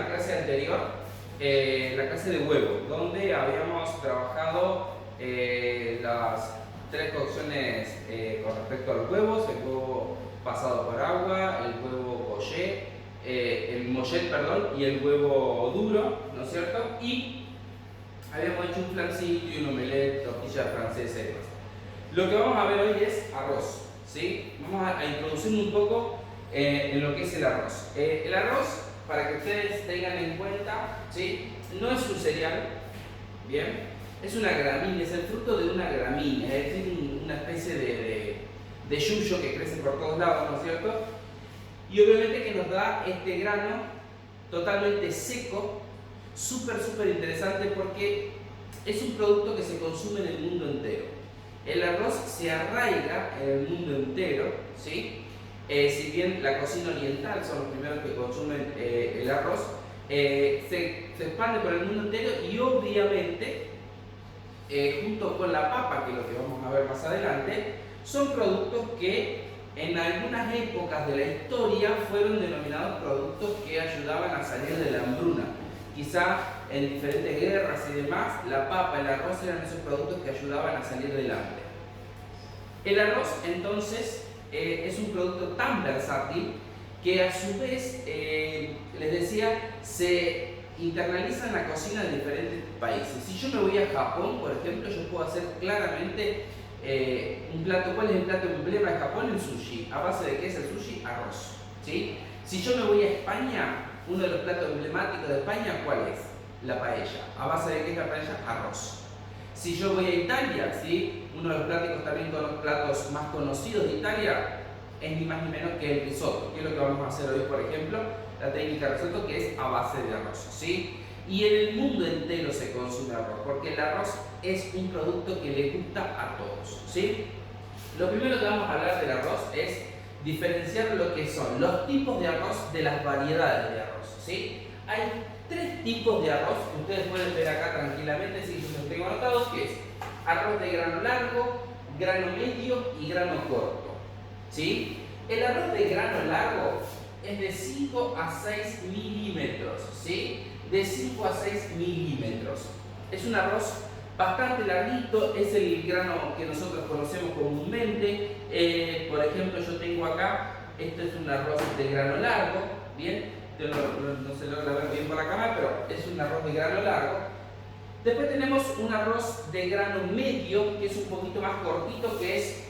la clase anterior, la clase de huevo, donde habíamos trabajado las tres cocciones con respecto a los huevos: el huevo pasado por agua, el huevo mollet, y el huevo duro, ¿no es cierto? Y habíamos hecho un flancito y un omelette, tortilla francesa y demás. Lo que vamos a ver hoy es arroz, ¿sí? Vamos a introducirnos un poco en lo que es el arroz. El arroz, para que ustedes tengan en cuenta, ¿sí?, no es un cereal, ¿bien? Es una gramínea, es el fruto de una gramínea, es decir, una especie de yuyo que crece por todos lados, ¿no es cierto? Y obviamente que nos da este grano totalmente seco, súper interesante, porque es un producto que se consume en el mundo entero. El arroz se arraiga en el mundo entero, ¿sí? Si bien la cocina oriental son los primeros que consumen el arroz, se expande por el mundo entero y obviamente, junto con la papa, que es lo que vamos a ver más adelante, son productos que en algunas épocas de la historia fueron denominados productos que ayudaban a salir de la hambruna. Quizá en diferentes guerras y demás, la papa, el arroz eran esos productos que ayudaban a salir del hambre. El arroz, entonces, es un producto tan versátil que a su vez, les decía, se internaliza en la cocina de diferentes países. Si yo me voy a Japón, por ejemplo, yo puedo hacer claramente un plato. ¿Cuál es el plato emblema de Japón? El sushi. ¿A base de qué es el sushi? Arroz, ¿sí? Si yo me voy a España, uno de los platos emblemáticos de España, ¿cuál es? La paella. ¿A base de qué es la paella? Arroz. Si yo voy a Italia, ¿sí?, uno de los platos más conocidos de Italia es ni más ni menos que el risotto, que es lo que vamos a hacer hoy, por ejemplo, la técnica de risotto, que es a base de arroz, ¿sí? Y en el mundo entero se consume arroz, porque el arroz es un producto que le gusta a todos, ¿sí? Lo primero que vamos a hablar del arroz es diferenciar lo que son los tipos de arroz de las variedades de arroz, ¿sí? Hay tres tipos de arroz que ustedes pueden ver acá tranquilamente, si yo los tengo anotados, que es arroz de grano largo, grano medio y grano corto, ¿sí? El arroz de grano largo es de 5 a 6 milímetros, ¿sí? De 5 a 6 milímetros. Es un arroz bastante larguito, es el grano que nosotros conocemos comúnmente. Por ejemplo, yo tengo acá, esto es un arroz de grano largo, ¿bien? No se logra ver bien por la cámara, pero es un arroz de grano largo. Después tenemos un arroz de grano medio, que es un poquito más cortito, que es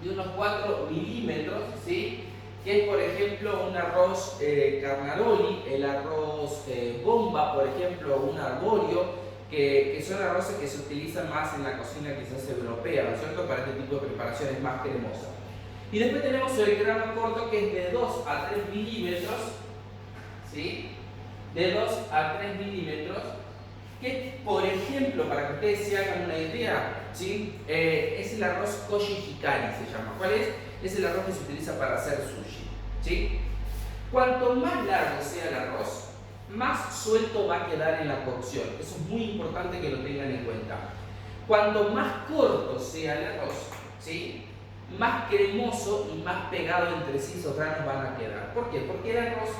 de unos 4 milímetros, ¿sí? Que es, por ejemplo, un arroz carnaroli, el arroz bomba, por ejemplo, un arborio, que son arroces que se utilizan más en la cocina quizás europea, ¿no es cierto?, para este tipo de preparaciones más cremosas. Y después tenemos el grano corto, que es de 2 a 3 milímetros, ¿sí? De 2 a 3 milímetros, que, por ejemplo, para que ustedes se hagan una idea, ¿sí?, es el arroz koji hikari, se llama. ¿Cuál es? Es el arroz que se utiliza para hacer sushi, ¿sí? Cuanto más largo sea el arroz, más suelto va a quedar en la cocción. Eso es muy importante que lo tengan en cuenta. Cuanto más corto sea el arroz, ¿sí?, más cremoso y más pegado entre sí esos granos van a quedar. ¿Por qué? Porque el arroz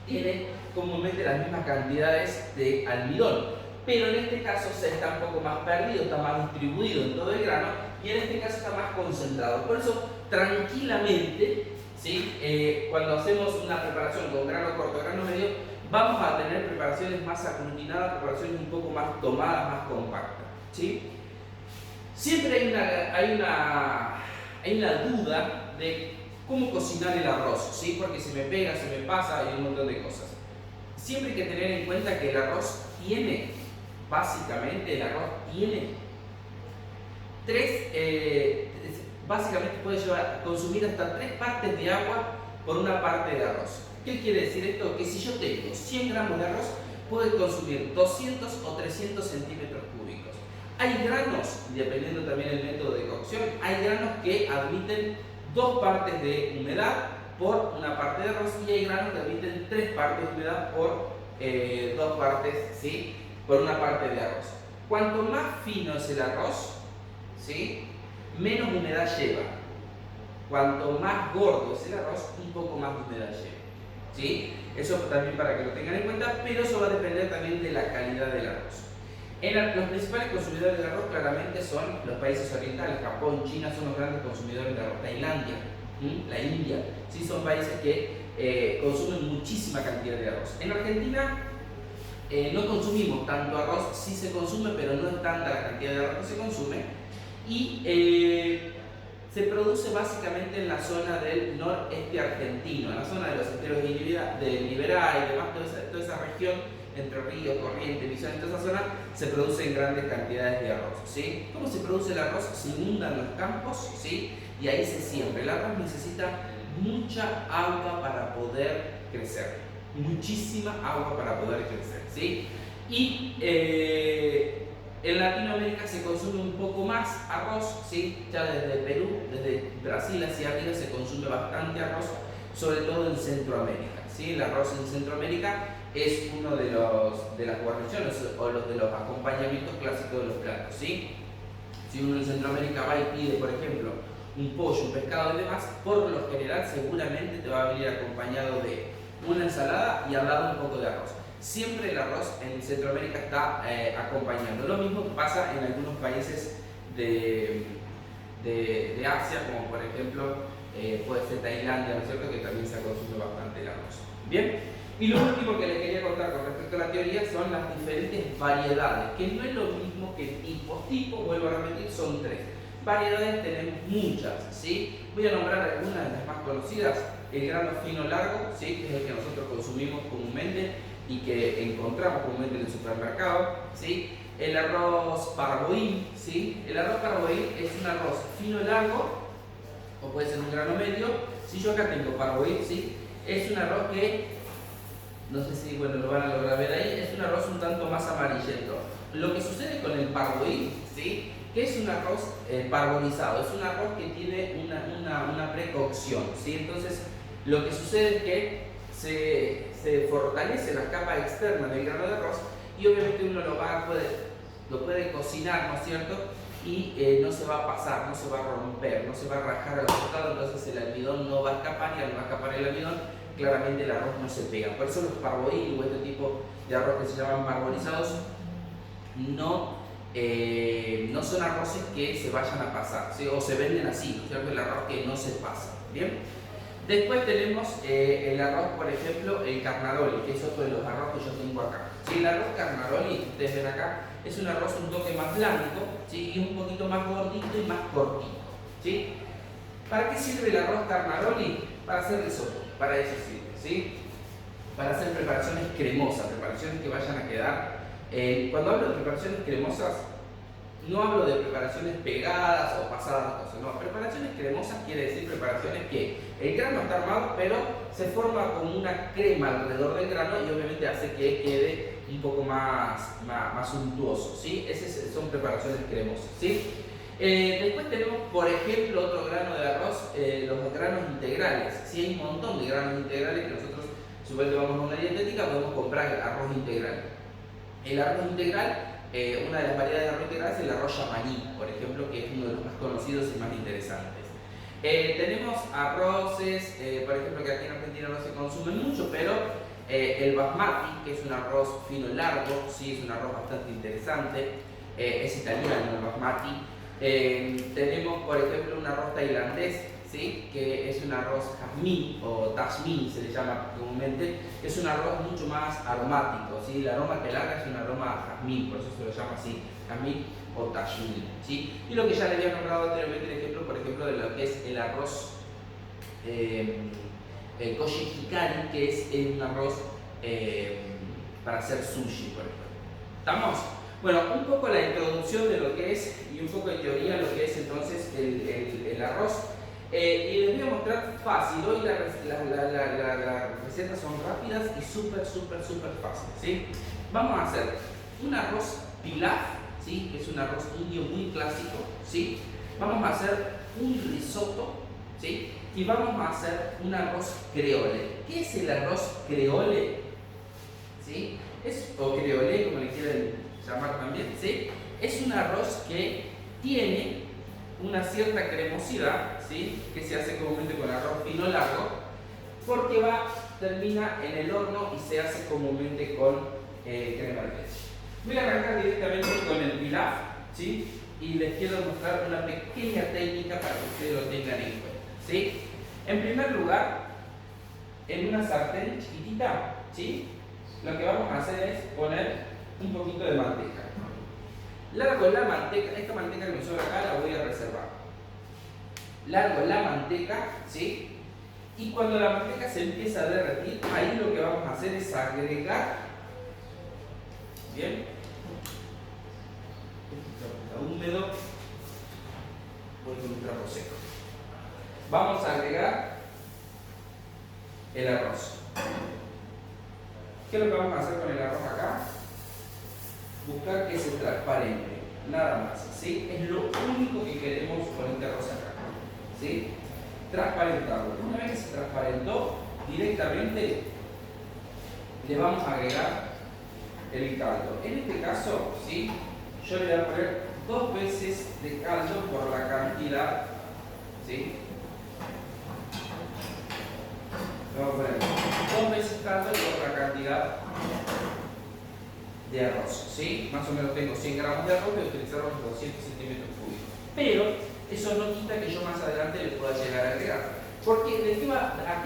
tiene comúnmente las mismas cantidades de almidón, pero en este caso se está un poco más perdido, está más distribuido en todo el grano, y en este caso está más concentrado. Por eso, tranquilamente, ¿sí?, cuando hacemos una preparación con grano corto, grano medio, vamos a tener preparaciones más aglutinadas, preparaciones un poco más tomadas, más compactas, ¿sí? Siempre hay una duda de cómo cocinar el arroz, ¿sí? Porque se me pega, se me pasa y un montón de cosas. Siempre hay que tener en cuenta que el arroz tiene, básicamente, básicamente puede consumir hasta 3 partes de agua por una parte de arroz. ¿Qué quiere decir esto? Que si yo tengo 100 gramos de arroz, puede consumir 200 o 300 centímetros cúbicos. Hay granos, dependiendo también del método de cocción, hay granos que admiten 2 partes de humedad por una parte de arroz, y hay granos que admiten 3 partes de humedad por 2 partes, ¿sí?, por una parte de arroz. Cuanto más fino es el arroz, ¿sí?, menos humedad lleva. Cuanto más gordo es el arroz, un poco más de humedad lleva, ¿sí? Eso también para que lo tengan en cuenta, pero eso va a depender también de la calidad del arroz. Los principales consumidores de arroz claramente son los países orientales. Japón, China son los grandes consumidores de arroz. Tailandia, la India, sí, son países que consumen muchísima cantidad de arroz. En Argentina no consumimos tanto arroz, sí se consume, pero no es tanta la cantidad de arroz que se consume. Y se produce básicamente en la zona del noreste argentino, en la zona de los esteros de Liberá y demás, toda esa región, entre Ríos, Corrientes, Misiones, toda esa zona, se producen grandes cantidades de arroz, ¿sí? ¿Cómo se produce el arroz? Se inundan los campos, ¿sí? Y ahí se siembra. El arroz necesita mucha agua para poder crecer, muchísima agua para poder crecer, ¿sí? Y en Latinoamérica se consume un poco más arroz, ¿sí? Ya desde Perú, desde Brasil hacia arriba se consume bastante arroz, sobre todo en Centroamérica, ¿sí? El arroz en Centroamérica es uno de las guarniciones o de los acompañamientos clásicos de los platos, ¿sí? Si uno en Centroamérica va y pide, por ejemplo, un pollo, un pescado y demás, por lo general seguramente te va a venir acompañado de una ensalada y al lado un poco de arroz. Siempre el arroz en Centroamérica está acompañando. Lo mismo pasa en algunos países de Asia, como por ejemplo puede ser Tailandia, ¿no es cierto?, que también se consume bastante el arroz. Bien. Y lo último que les quería contar con respecto a la teoría son las diferentes variedades, que no es lo mismo que tipos. Tipos, vuelvo a repetir, son 3. Variedades tenemos muchas, ¿sí? Voy a nombrar algunas de las más conocidas. El grano fino largo, ¿sí?, que es el que nosotros consumimos comúnmente y que encontramos comúnmente en el supermercado, ¿sí? El arroz parboil, ¿sí? El arroz parboil es un arroz fino largo, o puede ser un grano medio. Si yo acá tengo parboil, ¿sí?, es un arroz que, no sé si bueno, lo van a lograr ver ahí, es un arroz un tanto más amarillento. Lo que sucede con el parboil, ¿sí?, que es un arroz parbolizado, es un arroz que tiene una precocción, ¿sí? Entonces, lo que sucede es que se fortalece la capa externa del grano de arroz y obviamente uno lo puede cocinar, ¿no es cierto?, y no se va a pasar, no se va a romper, no se va a rajar al costado, entonces el almidón no va a escapar y al no escapar el almidón, claramente el arroz no se pega. Por eso los parboil o este tipo de arroz que se llaman parbolizados no son arroces que se vayan a pasar, ¿sí?, o se venden así, ¿no es cierto?, el arroz que no se pasa. Bien. Después tenemos el arroz, por ejemplo, el carnaroli, que es otro de los arroz que yo tengo acá. ¿Sí? El arroz carnaroli, ustedes ven acá, es un arroz un toque más blanco, ¿sí?, y un poquito más gordito y más cortito, ¿sí? ¿Para qué sirve el arroz carnaroli? Para hacer risotto, para eso sirve, ¿sí?, para hacer preparaciones cremosas, preparaciones que vayan a quedar. Cuando hablo de preparaciones cremosas, no hablo de preparaciones pegadas o pasadas, no, preparaciones cremosas quiere decir preparaciones que el grano está armado, pero se forma como una crema alrededor del grano y obviamente hace que quede un poco más untuoso, ¿sí? Esas son preparaciones cremosas, ¿sí? Después tenemos, por ejemplo, otro grano de arroz, los granos integrales. Sí, hay un montón de granos integrales que nosotros, supongo que vamos a una dietética, podemos comprar arroz integral. El arroz integral, una de las variedades de arroz integral es el arroz yamaní, por ejemplo, que es uno de los más conocidos y más interesantes. Tenemos arroces, por ejemplo, que aquí en Argentina no se consume mucho, pero el basmati, que es un arroz fino largo, sí, es un arroz bastante interesante, es italiano el basmati. Tenemos, por ejemplo, un arroz tailandés, ¿sí?, que es un arroz jazmín o tasmín se le llama comúnmente. Es un arroz mucho más aromático, ¿sí? El aroma que larga es un aroma jazmín, por eso se lo llama así, jazmín o tashmín, ¿sí? Y lo que ya le había nombrado anteriormente, el ejemplo, por ejemplo, de lo que es el arroz koshi hikari, que es un arroz para hacer sushi, por ejemplo. ¿Estamos? Bueno, un poco la introducción de lo que es y un poco de teoría de lo que es entonces el arroz. Y les voy a mostrar fácil. Hoy las recetas son rápidas y súper fáciles, ¿sí? Vamos a hacer un arroz pilaf, ¿sí?, que es un arroz indio muy clásico, ¿sí? Vamos a hacer un risotto, ¿sí?, y vamos a hacer un arroz creole. ¿Qué es el arroz creole? ¿Sí? O creole, como le quieren llamar también, ¿sí? Es un arroz que tiene una cierta cremosidad, ¿sí?, que se hace comúnmente con arroz fino largo, porque va termina en el horno y se hace comúnmente con crema de leche. Voy a arrancar directamente con el pilaf, ¿sí? Y les quiero mostrar una pequeña técnica para que ustedes lo tengan en cuenta, ¿sí? En primer lugar, en una sartén chiquitita, ¿sí? Lo que vamos a hacer es poner un poquito de manteca. Largo la manteca, esta manteca que me sobra acá la voy a reservar. Largo la manteca, ¿sí? Y cuando la manteca se empieza a derretir, ahí lo que vamos a hacer es agregar, ¿bien? Está húmedo, voy con un trapo seco. Vamos a agregar el arroz. ¿Qué es lo que vamos a hacer con el arroz acá? Buscar que se transparente, nada más, ¿sí? Es lo único que queremos con este arroz acá, ¿sí? Transparentarlo. Una vez que se transparentó, directamente le vamos a agregar el caldo. En este caso, ¿sí? Yo le voy a poner 2 veces de caldo por la cantidad, ¿sí? Le voy a poner 2 veces caldo por la cantidad de arroz, ¿sí? Más o menos tengo 100 gramos de arroz, voy a utilizar unos 200 centímetros cúbicos. Pero eso no quita que yo más adelante le pueda llegar a agregar. Porque ¿a qué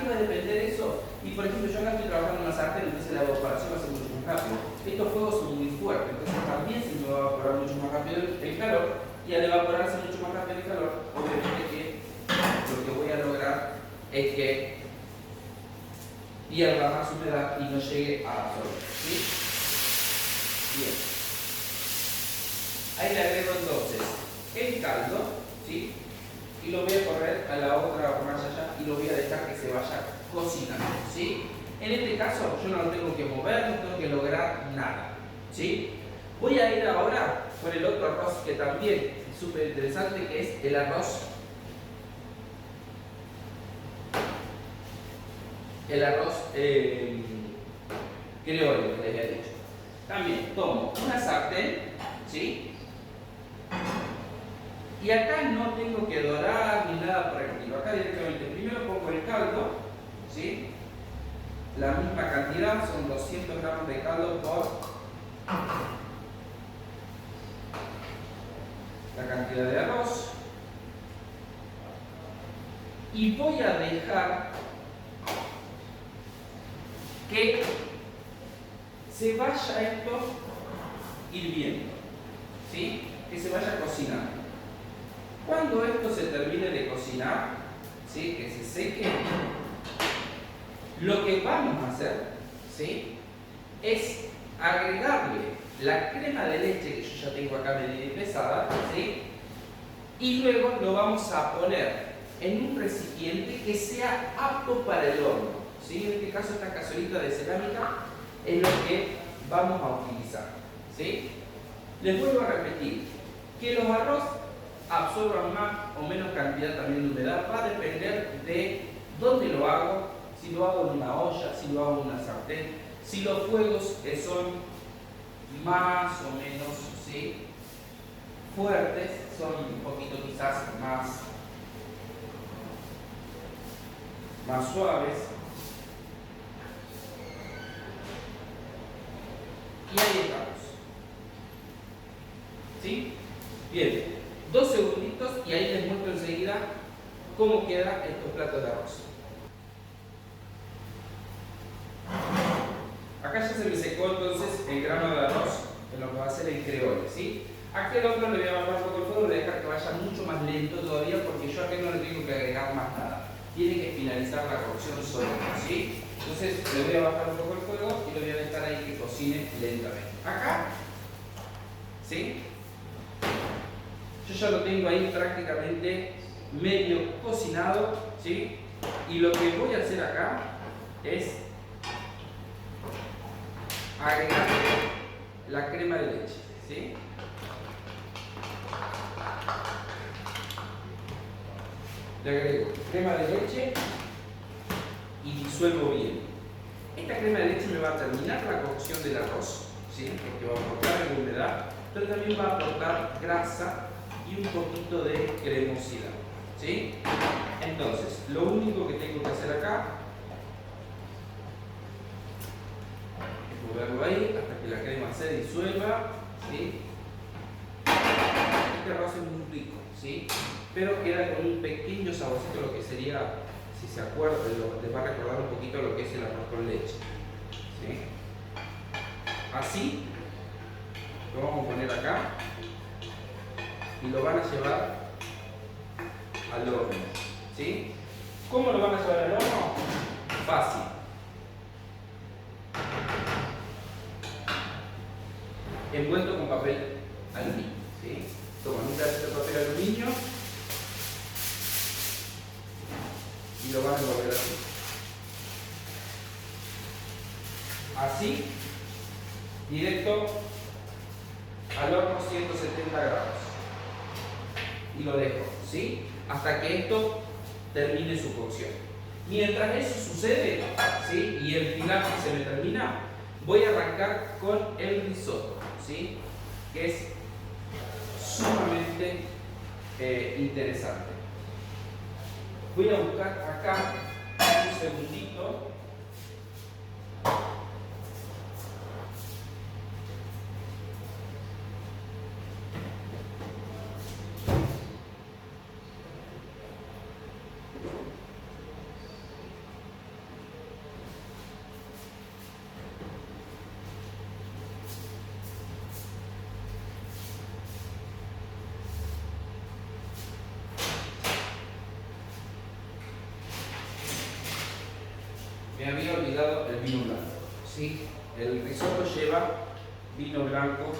va a depender eso? Y por ejemplo, yo acá estoy trabajando en una sartén, entonces la evaporación va a ser mucho más rápido. Estos fuegos son muy fuertes, entonces también se me va a evaporar mucho más rápido el calor. Y al evaporarse mucho más rápido el calor, obviamente que lo que voy a lograr es que pierda más humedad y no llegue a absorber, ¿sí? Bien. Ahí le agrego entonces el caldo, ¿sí? Y lo voy a correr a la otra hornalla allá y lo voy a dejar que se vaya cocinando, ¿sí? En este caso yo no lo tengo que mover, no tengo que lograr nada, ¿sí? Voy a ir ahora con el otro arroz que también es súper interesante, que es el arroz. El arroz criollo que les había dicho. También tomo una sartén, ¿sí? Y acá no tengo que dorar ni nada por el estilo. Acá directamente primero pongo el caldo, ¿sí? La misma cantidad, son 200 gramos de caldo por la cantidad de arroz. Y voy a dejar que se vaya esto hirviendo, ¿sí? Que se vaya cocinando. Cuando esto se termine de cocinar, ¿sí? Que se seque, lo que vamos a hacer, ¿sí? Es agregarle la crema de leche que yo ya tengo acá medida y pesada, ¿sí? Y luego lo vamos a poner en un recipiente que sea apto para el horno, ¿sí? En este caso esta cazuelita de cerámica es lo que vamos a utilizar, ¿sí? Les vuelvo a repetir que los arroz absorban más o menos cantidad también de humedad, va a depender de dónde lo hago, si lo hago en una olla, si lo hago en una sartén, si los fuegos son más o menos, ¿sí? Fuertes, son un poquito quizás más suaves. Y ahí estamos, ¿sí? Bien, 2 segunditos y ahí les muestro enseguida cómo quedan estos platos de arroz. Acá ya se me secó entonces el grano de arroz, en lo que va a ser el creole, ¿sí? Aquel otro le voy a bajar un poco el fuego, le voy a dejar que vaya mucho más lento todavía porque yo aquí no le tengo que agregar más nada. Tiene que finalizar la cocción solo, ¿sí? Entonces le voy a bajar un poco el fuego y lo voy a dejar ahí que cocine lentamente. Acá, ¿sí? Yo ya lo tengo ahí prácticamente medio cocinado, ¿sí? Y lo que voy a hacer acá es agregar la crema de leche, ¿sí? Le agrego crema de leche y disuelvo bien. Esta crema de leche me va a terminar la cocción del arroz, ¿sí? Porque va a aportar la humedad, pero también va a aportar grasa y un poquito de cremosidad, ¿sí? Entonces, lo único que tengo que hacer acá moverlo ahí hasta que la crema se disuelva, ¿sí? Este arroz es muy rico, ¿sí? Pero queda con un pequeño saborcito, lo que sería, si se acuerdan, les va a recordar un poquito lo que es el arroz con leche, ¿sí? Así lo vamos a poner acá y lo van a llevar al horno, ¿sí? ¿Cómo lo van a llevar al horno? Fácil. Envuelto con papel aluminio, ¿sí? Toman un pedacito de papel aluminio y lo van a envolver así. Así, directo al horno 170 grados. Y lo dejo, ¿sí? Hasta que esto termine su cocción. Mientras eso sucede, ¿sí? Y el final se me termina, voy a arrancar con el risotto, ¿sí? Que es sumamente interesante. Voy a buscar acá un segundito. Me había olvidado el vino blanco, ¿sí? El risotto lleva vino blanco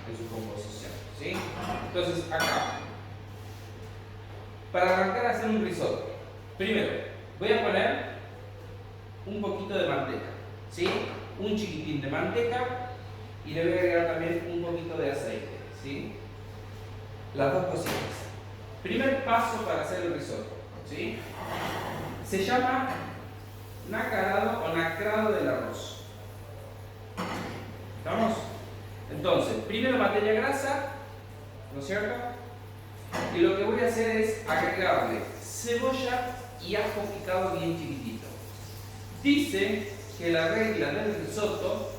en su composición, ¿sí? Entonces, acá, para arrancar a hacer un risotto, primero voy a poner un poquito de manteca, ¿sí? Un chiquitín de manteca y le voy a agregar también un poquito de aceite, ¿sí? Las dos cositas. Primer paso para hacer el risotto, ¿sí? Se llama nacarado o nacrado del arroz. ¿Estamos? Entonces, primero materia grasa, ¿no es cierto? Y lo que voy a hacer es agregarle cebolla y ajo picado bien chiquitito. Dice que la regla del risotto,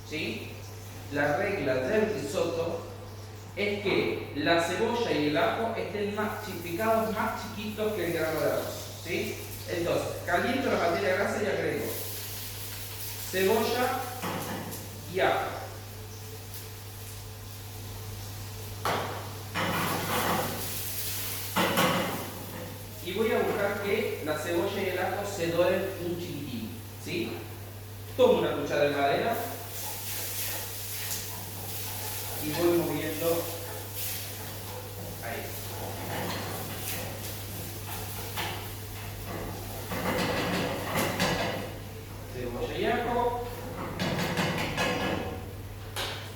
¿sí? La regla del risotto es que la cebolla y el ajo estén picados más chiquitos que el grano de arroz, ¿sí? Entonces, caliento la materia grasa y agrego cebolla y ajo. Y voy a buscar que la cebolla y el ajo se doren un chiquitín, ¿sí? Tomo una cuchara de madera y voy moviendo ahí. Cebolla y ajo.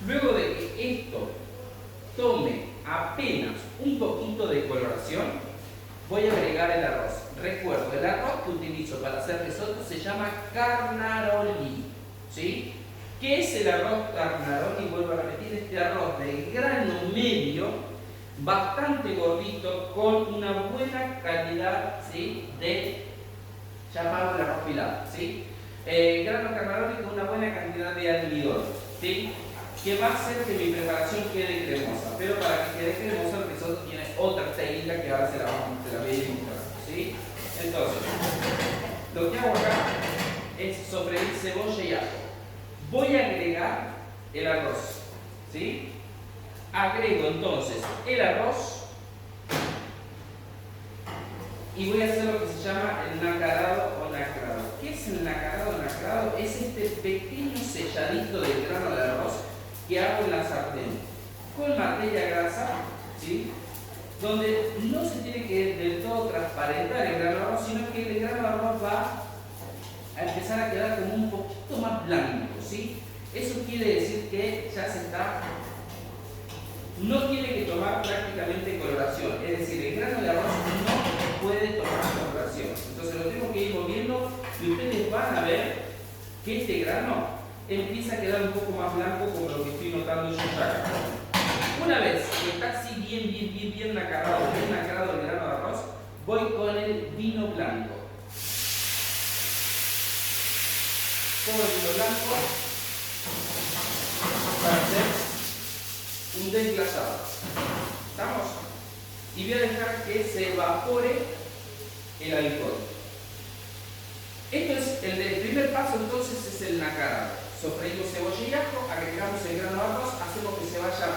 Luego de que esto tome apenas un poquito de coloración, voy a agregar el arroz. Recuerdo, el arroz que utilizo para hacer risotto se llama carnaroli, ¿sí? ¿Qué es el arroz carnaroli? Vuelvo a repetir, este arroz de grano medio, bastante gordito, con una buena calidad, ¿sí? De llamado el arroz pilado, ¿sí? Grano carnaroli con una buena cantidad de almidón, ¿sí? Que va a hacer que mi preparación quede cremosa, pero para que quede cremosa el risotto tiene otra técnica que ahora se la voy a ir mostrando, ¿sí? Entonces, lo que hago acá es sofreír cebolla y ajo. Voy a agregar el arroz, ¿sí? Agrego entonces el arroz y voy a hacer lo que se llama el nacarado o nacrado. ¿Qué es el nacarado o nacrado? Es este pequeño selladito del grano de arroz que hago en la sartén con materia grasa, ¿sí? Donde no se tiene que del todo transparentar el grano de arroz, sino que el grano de arroz va a empezar a quedar como un poquito más blanco, ¿sí? Eso quiere decir que ya se está, no tiene que tomar prácticamente coloración, es decir, el grano de arroz no puede tomar coloración. Entonces lo tengo que ir moviendo y ustedes van a ver que este grano empieza a quedar un poco más blanco como lo que estoy notando yo ya. Una vez que está así bien nacarado el grano de arroz, voy con el vino blanco. Todo el vino blanco un desglasado. ¿Estamos? Y voy a dejar que se evapore el alcohol. Esto es el primer paso, entonces es el nacarado. Sofreímos cebolla y ajo, agregamos el grano de arroz, hacemos que se vaya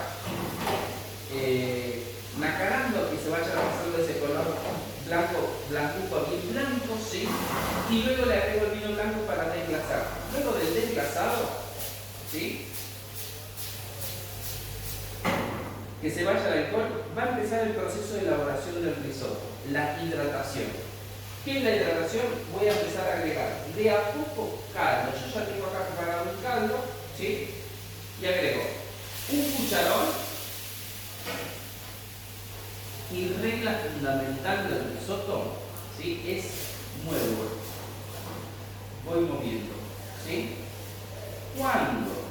nacarando, que se vaya pasando ese color blanco, blancuco, bien blanco, ¿sí? Y luego le agrego el vino blanco para desglasar. Luego del desglasado, ¿sí?, que se vaya el alcohol, va a empezar el proceso de elaboración del risotto, la hidratación. ¿Qué es la hidratación? Voy a empezar a agregar de a poco caldo. Yo ya tengo acá preparado un caldo, ¿sí? Y agrego un cucharón. Y regla fundamental del risotto, ¿sí?, es muevo. Voy moviendo, ¿sí? Cuando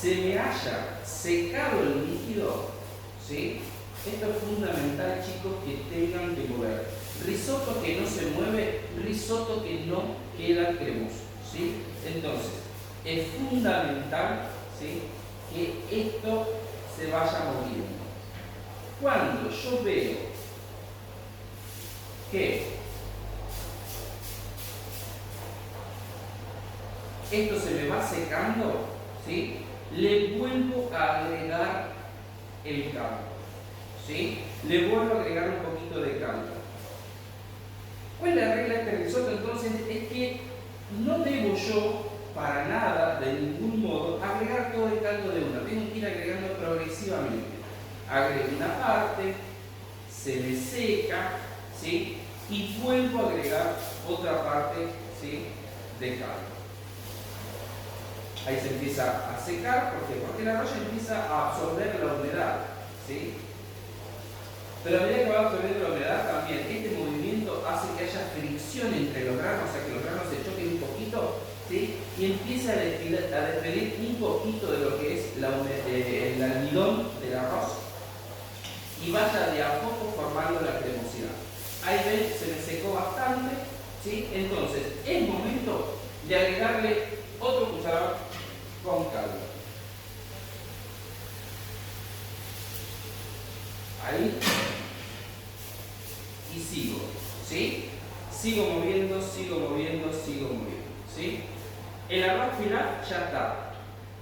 se me haya secado el líquido, ¿sí?, esto es fundamental, chicos, que tengan que mover. Risotto que no se mueve, risotto que no queda cremoso, ¿sí? Entonces, es fundamental, ¿sí?, que esto se vaya moviendo. Cuando yo veo que esto se me va secando, ¿sí?, le vuelvo a agregar el caldo, ¿sí? Le vuelvo a agregar un poquito de caldo. ¿Cuál es la regla de este risotto? Entonces es que no debo yo para nada, de ningún modo, agregar todo el caldo de una. Tengo que ir agregando progresivamente. Agrego una parte, se me seca, ¿sí?, y vuelvo a agregar otra parte, ¿sí?, de caldo. Ahí se empieza a secar, ¿por qué? Porque el arroz empieza a absorber la humedad, ¿sí? Pero a medida que va absorbiendo la humedad también, este movimiento hace que haya fricción entre los granos, o sea que los granos se choquen un poquito, ¿sí?, y empieza a despedir un poquito de lo que es el almidón del arroz y vaya de a poco formando la cremosidad. Ahí ven, se me secó bastante, ¿sí? Entonces es momento de agregarle otro cucharón con caldo. Ahí. Y sigo, ¿sí? Sigo moviendo, sigo moviendo, sigo moviendo, ¿sí? El arroz final ya está.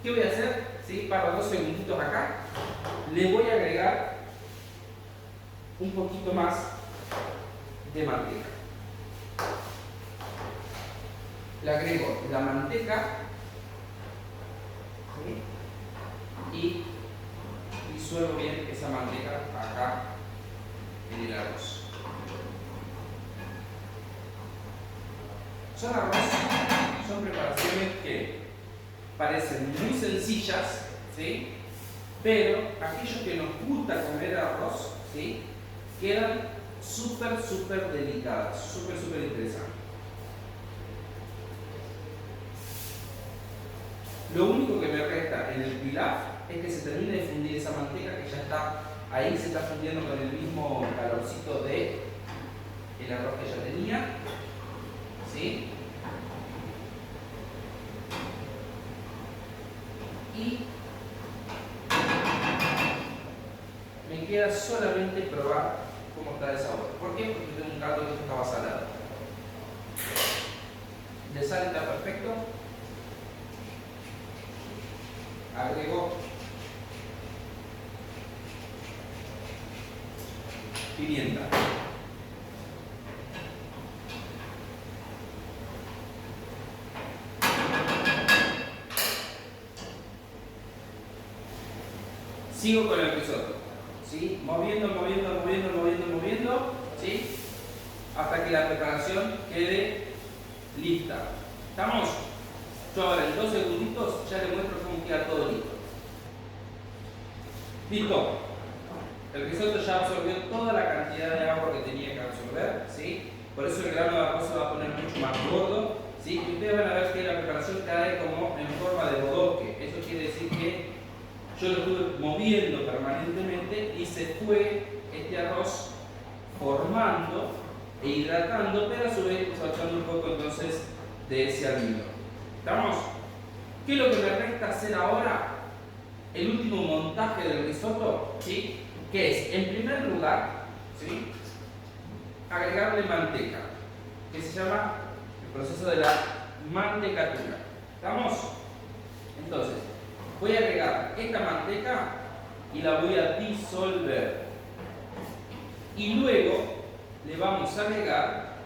¿Qué voy a hacer? ¿Sí? Paro 2 segunditos acá. Le voy a agregar un poquito más de manteca. Le agrego la manteca, ¿sí?, y disuelvo bien esa manteca acá en el arroz. Son preparaciones que parecen muy sencillas, ¿sí?, pero aquellos que nos gusta comer arroz, ¿sí?, quedan súper delicadas, súper interesantes. Lo único que me resta en el pilaf es que se termine de fundir esa manteca que ya está ahí, se está fundiendo con el mismo calorcito de el arroz que ya tenía, ¿sí? Y me queda solamente probar cómo está el sabor. ¿Por qué? Porque tengo un caldo que estaba salado. De sal está perfecto. Agrego pimienta. Sigo con el risotto, ¿sí?, moviendo, ¿sí?, hasta que la preparación quede lista. ¿Estamos? Yo ahora en 2 segunditos ya les muestro cómo queda todo listo. Listo. El risotto ya absorbió toda la cantidad de agua que tenía que absorber, ¿sí? Por eso el grano de arroz se va a poner mucho más gordo, ¿sí? Y ustedes van a ver que la preparación cae como en forma de bodoque. Eso quiere decir que yo lo estuve moviendo permanentemente y se fue este arroz formando e hidratando, pero a su vez sacando un poco entonces de ese almidón. ¿Estamos? ¿Qué es lo que me resta hacer ahora? el último montaje del risotto, ¿sí? Que es, en primer lugar, ¿sí? Agregarle manteca, que se llama el proceso de la mantecatura. ¿Estamos? Entonces, voy a agregar esta manteca y la voy a disolver. Y luego le vamos a agregar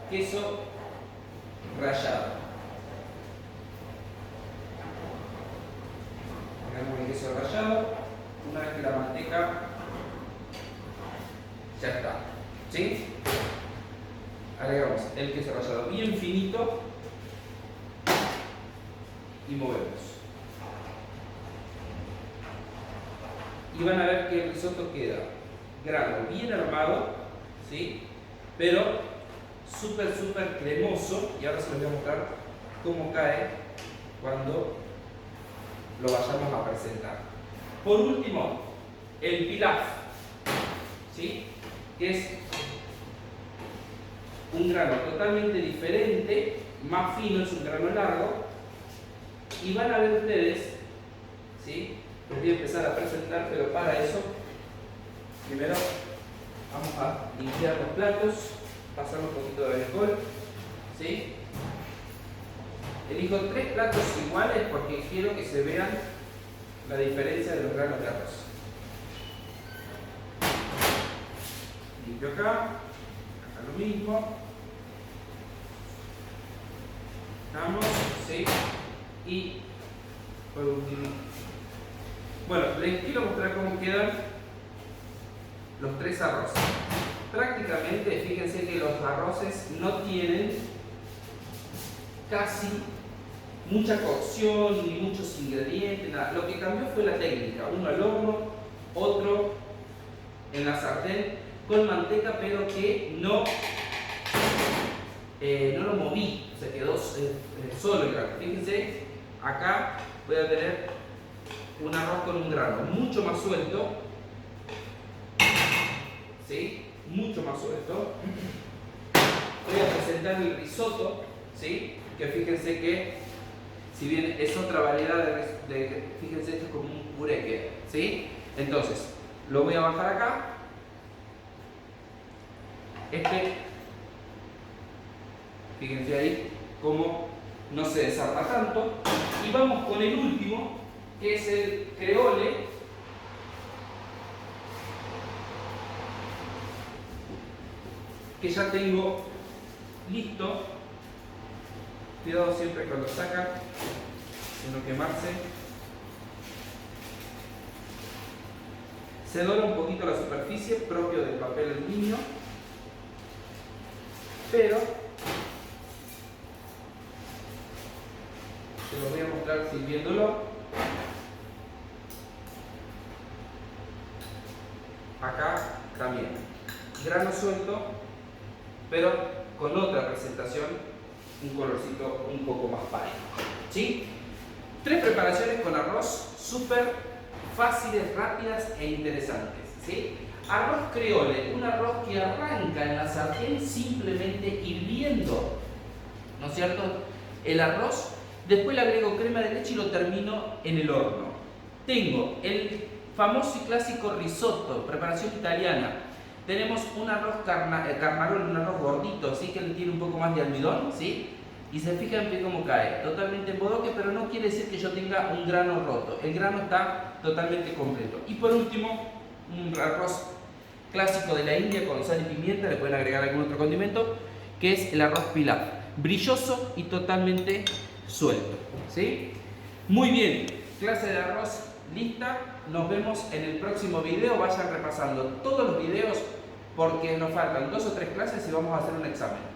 queso rallado. Agregamos el queso rallado una vez que la manteca ya está. ¿Sí? Agregamos el queso rallado bien finito y movemos. Y van a ver que el risotto queda grano bien armado, ¿sí? Pero súper cremoso. Y ahora se les voy a mostrar cómo cae cuando lo vayamos a presentar. Por último, el pilaf, ¿sí? Que es un grano totalmente diferente, más fino, es un grano largo. Y van a ver ustedes, ¿sí? Les voy a empezar a presentar, pero para eso, primero vamos a limpiar los platos, pasar un poquito de alcohol, ¿sí? Elijo 3 platos iguales porque quiero que se vean la diferencia de los granos de arroz. Limpio acá lo mismo. Estamos, ¿sí? Y por último, bueno, les quiero mostrar cómo quedan los 3 arroces. Prácticamente, fíjense que los arroces no tienen casi mucha cocción ni muchos ingredientes, nada. Lo que cambió fue la técnica, uno al horno, otro en la sartén con manteca, pero que no lo moví, se quedó solo el grano. Fíjense, acá voy a tener un arroz con un grano mucho más suelto, ¿sí? Mucho más suelto. Voy a presentar el risotto, ¿sí? Que fíjense que, si bien es otra variedad fíjense, esto es como un puré que, ¿sí? Entonces, lo voy a bajar acá. Fíjense ahí cómo no se desarma tanto. Y vamos con el último, que es el creole, que ya tengo listo. Cuidado siempre cuando sacan, de no quemarse. Se dora un poquito la superficie, propio del papel aluminio, pero se lo voy a mostrar sirviéndolo. Acá también, grano suelto, pero con otra presentación, un colorcito un poco más pálido, ¿sí? 3 preparaciones con arroz súper fáciles, rápidas e interesantes, ¿sí? Arroz creole, un arroz que arranca en la sartén simplemente hirviendo, ¿no es cierto? El arroz, después le agrego crema de leche y lo termino en el horno. Tengo el famoso y clásico risotto, preparación italiana. Tenemos un arroz carnarol, un arroz gordito, ¿sí? Que tiene un poco más de almidón, ¿sí? Y se fijan bien cómo cae, totalmente en bodoque, pero no quiere decir que yo tenga un grano roto. El grano está totalmente completo. Y por último, un arroz clásico de la India con sal y pimienta, le pueden agregar algún otro condimento, que es el arroz pilaf, brilloso y totalmente suelto, ¿sí? Muy bien, clase de arroz lista. Nos vemos en el próximo video. Vayan repasando todos los videos porque nos faltan 2 o 3 clases y vamos a hacer un examen.